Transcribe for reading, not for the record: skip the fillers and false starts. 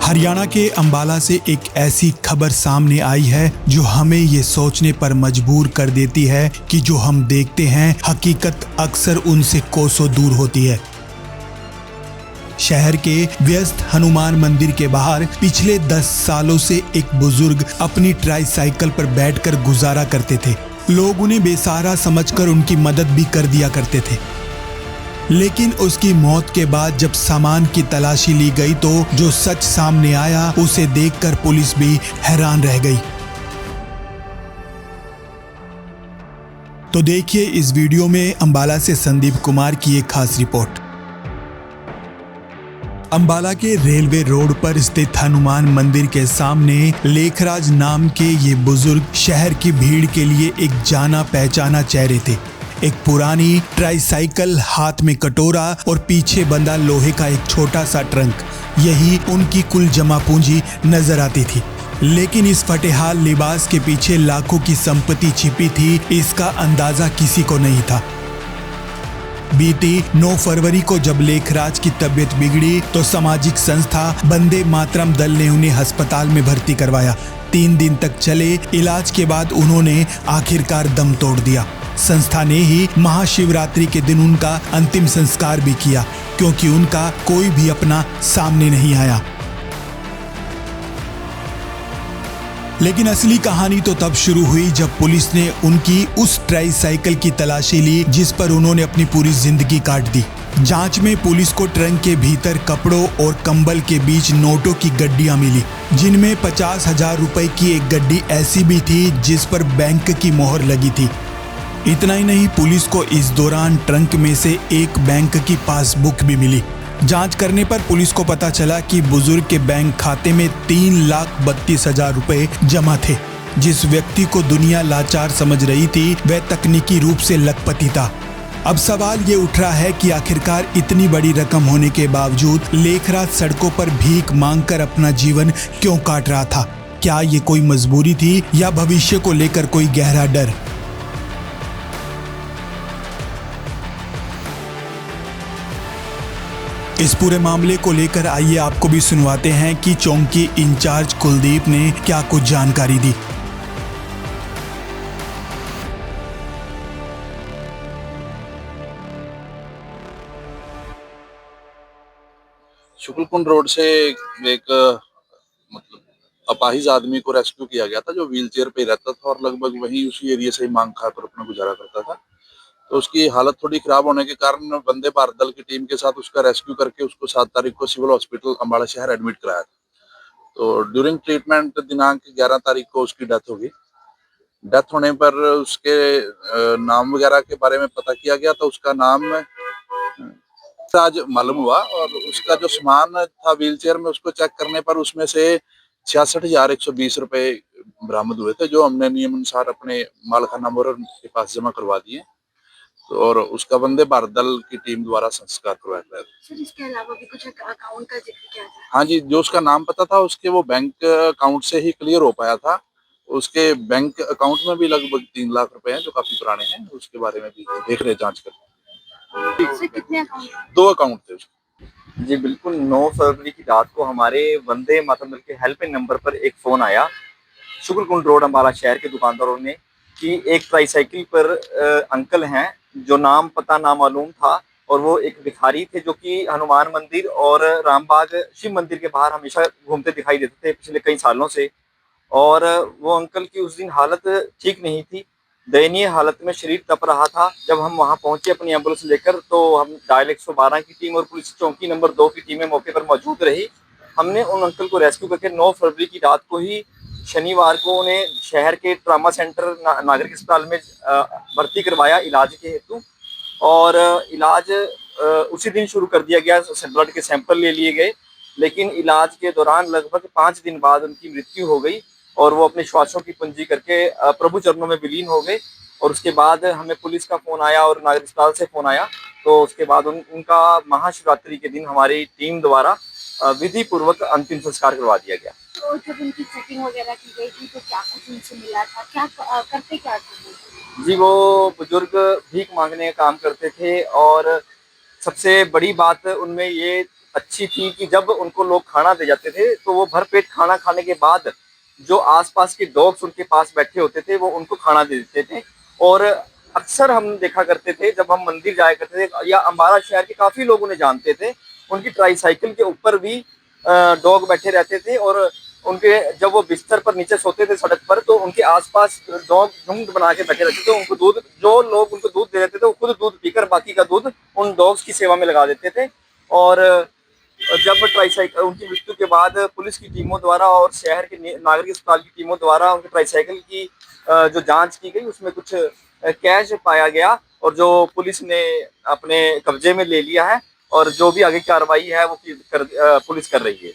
हरियाणा के अंबाला से एक ऐसी खबर सामने आई है जो हमें ये सोचने पर मजबूर कर देती है कि जो हम देखते हैं हकीकत अक्सर उनसे कोसों दूर होती है। शहर के व्यस्त हनुमान मंदिर के बाहर पिछले 10 सालों से एक बुजुर्ग अपनी ट्राईसाइकिल पर बैठकर गुजारा करते थे। लोग उन्हें बेसहारा समझकर उनकी मदद भी कर दिया करते थे, लेकिन उसकी मौत के बाद जब सामान की तलाशी ली गई तो जो सच सामने आया उसे देखकर पुलिस भी हैरान रह गई। तो देखिए इस वीडियो में अंबाला से संदीप कुमार की एक खास रिपोर्ट। अंबाला के रेलवे रोड पर स्थित हनुमान मंदिर के सामने लेखराज नाम के ये बुजुर्ग शहर की भीड़ के लिए एक जाना पहचाना चेहरे थे। एक पुरानी ट्राईसाइकिल, हाथ में कटोरा और पीछे बंधा लोहे का एक छोटा सा ट्रंक, यही उनकी कुल जमा पूंजी नजर आती थी। लेकिन इस फटेहाल लिबास के पीछे लाखों की संपत्ति छिपी थी, इसका अंदाजा किसी को नहीं था। बीती 9 फरवरी को जब लेखराज की तबीयत बिगड़ी तो सामाजिक संस्था वंदे मातरम दल ने उन्हें अस्पताल में भर्ती करवाया। 3 दिन तक चले इलाज के बाद उन्होंने आखिरकार दम तोड़ दिया। संस्था ने ही महाशिवरात्रि के दिन उनका अंतिम संस्कार भी किया, क्योंकि उनका कोई भी अपना सामने नहीं आया। लेकिन असली कहानी तो तब शुरू हुई जब पुलिस ने उनकी उस ट्राईसाइकिल की तलाशी ली जिस पर उन्होंने अपनी पूरी जिंदगी काट दी। जांच में पुलिस को ट्रंक के भीतर कपड़ों और कंबल के बीच नोटों की गड्डियां मिली, जिनमें 50,000 रुपए की एक गड्डी ऐसी भी थी जिस पर बैंक की मोहर लगी थी। इतना ही नहीं, पुलिस को इस दौरान ट्रंक में से एक बैंक की पासबुक भी मिली। जांच करने पर पुलिस को पता चला कि बुजुर्ग के बैंक खाते में 3,32,000 रुपए जमा थे। जिस व्यक्ति को दुनिया लाचार समझ रही थी वह तकनीकी रूप से लखपति था। अब सवाल ये उठ रहा है कि आखिरकार इतनी बड़ी रकम होने के बावजूद लेखराज सड़कों पर भीख मांगकर अपना जीवन क्यों काट रहा था? क्या ये कोई मजबूरी थी या भविष्य को लेकर कोई गहरा डर? इस पूरे मामले को लेकर आइए आपको भी सुनवाते हैं कि चौकी इंचार्ज कुलदीप ने क्या कुछ जानकारी दी। शुक्लकुंड रोड से एक मतलब अपाहिज आदमी को रेस्क्यू किया गया था, जो व्हीलचेयर पे रहता था और लगभग वहीं उसी एरिया से ही मांग खाकर अपना गुजारा करता था। तो उसकी हालत थोड़ी खराब होने के कारण वंदे भारत दल की टीम के साथ उसका रेस्क्यू करके उसको 7 तारीख को सिविल हॉस्पिटल अंबाला शहर एडमिट कराया था। तो ड्यूरिंग ट्रीटमेंट दिनांक 11 तारीख को उसकी डेथ हो गई। डेथ होने पर उसके नाम वगैरह के बारे में पता किया गया तो उसका नाम आज मालूम हुआ, और उसका जो सामान था व्हीलचेयर में उसको चेक करने पर उसमें से 66,120 रुपए बरामद हुए थे, जो हमने नियम अनुसार अपने मालखाना मोहर के पास जमा करवा दिए। तो और उसका वंदे भारत दल की टीम द्वारा संस्कार करवाया गया। सर, इसके अलावा भी कुछ अकाउंट का जिक्र किया था? हाँ जी, जो उसका नाम पता था उसके वो बैंक अकाउंट से ही क्लियर हो पाया था। उसके बैंक अकाउंट में भी लगभग 3 लाख रुपए हैं, जो काफी पुराने हैं। उसके बारे में भी देख रहे जांच कर। कितने अकाउंट? 2 अकाउंट थे उसके। जी बिल्कुल, 9 फरवरी की रात को हमारे वंदे मातरम दल के हेल्पलाइन नंबर पर एक फ़ोन आया शुक्लकुंड रोड अंबाला शहर के दुकानदारों ने कि एक ट्राईसाइकिल पर अंकल हैं जो नाम पता नामालूम था, और वो एक भिखारी थे जो कि हनुमान मंदिर और रामबाग शिव मंदिर के बाहर हमेशा घूमते दिखाई देते थे पिछले कई सालों से। और वो अंकल की उस दिन हालत ठीक नहीं थी, दयनीय हालत में शरीर तप रहा था। जब हम वहां पहुंचे अपनी एम्बुलेंस लेकर तो हम डायल 112 की टीम और पुलिस चौकी नंबर 2 की टीमें मौके पर मौजूद रही। हमने उन अंकल को रेस्क्यू करके 9 फरवरी की रात को ही शनिवार को उन्हें शहर के ट्रामा सेंटर नागरिक अस्पताल में भर्ती करवाया इलाज के हेतु, और इलाज उसी दिन शुरू कर दिया गया। ब्लड के सैंपल ले लिए गए, लेकिन इलाज के दौरान लगभग 5 दिन बाद उनकी मृत्यु हो गई और वो अपने श्वासों की पूंजी करके प्रभु चरणों में विलीन हो गए। और उसके बाद हमें पुलिस का फोन आया और नागरिक अस्पताल से फोन आया, तो उसके बाद उनका महाशिवरात्रि के दिन हमारी टीम द्वारा विधि पूर्वक अंतिम संस्कार करवा दिया गया। तो जब उनकी सेटिंग वगैरह की गई थी तो क्या कुछ उनसे मिला था? क्या करते क्या थे? जी, वो बुजुर्ग भीख मांगने का काम करते थे, और सबसे बड़ी बात उनमें ये अच्छी थी कि जब उनको लोग खाना दे जाते थे तो वो भरपेट खाना खाने के बाद जो आसपास के डॉग्स उनके पास बैठे होते थे वो उनको खाना दे देते थे। और अक्सर हम देखा करते थे जब हम मंदिर जाया करते थे या अम्बाला शहर के काफी लोग उन्हें जानते थे, उनकी ट्राईसाइकिल के ऊपर भी डॉग बैठे रहते थे और उनके जब वो बिस्तर पर नीचे सोते थे सड़क पर तो उनके आसपास डॉग झुंड बना के बैठे रहते थे। उनको दूध, जो लोग उनको दूध दे देते थे वो खुद दूध पीकर बाकी का दूध उन डॉग्स की सेवा में लगा देते थे। और जब ट्राईसाइकिल उनकी मृत्यु के बाद पुलिस की टीमों द्वारा और शहर के नागरिक अस्पताल की टीमों द्वारा उनकी ट्राईसाइकिल की जो जांच की गई उसमें कुछ कैश पाया गया और जो पुलिस ने अपने कब्जे में ले लिया है और जो भी आगे कार्रवाई है वो पुलिस कर रही है।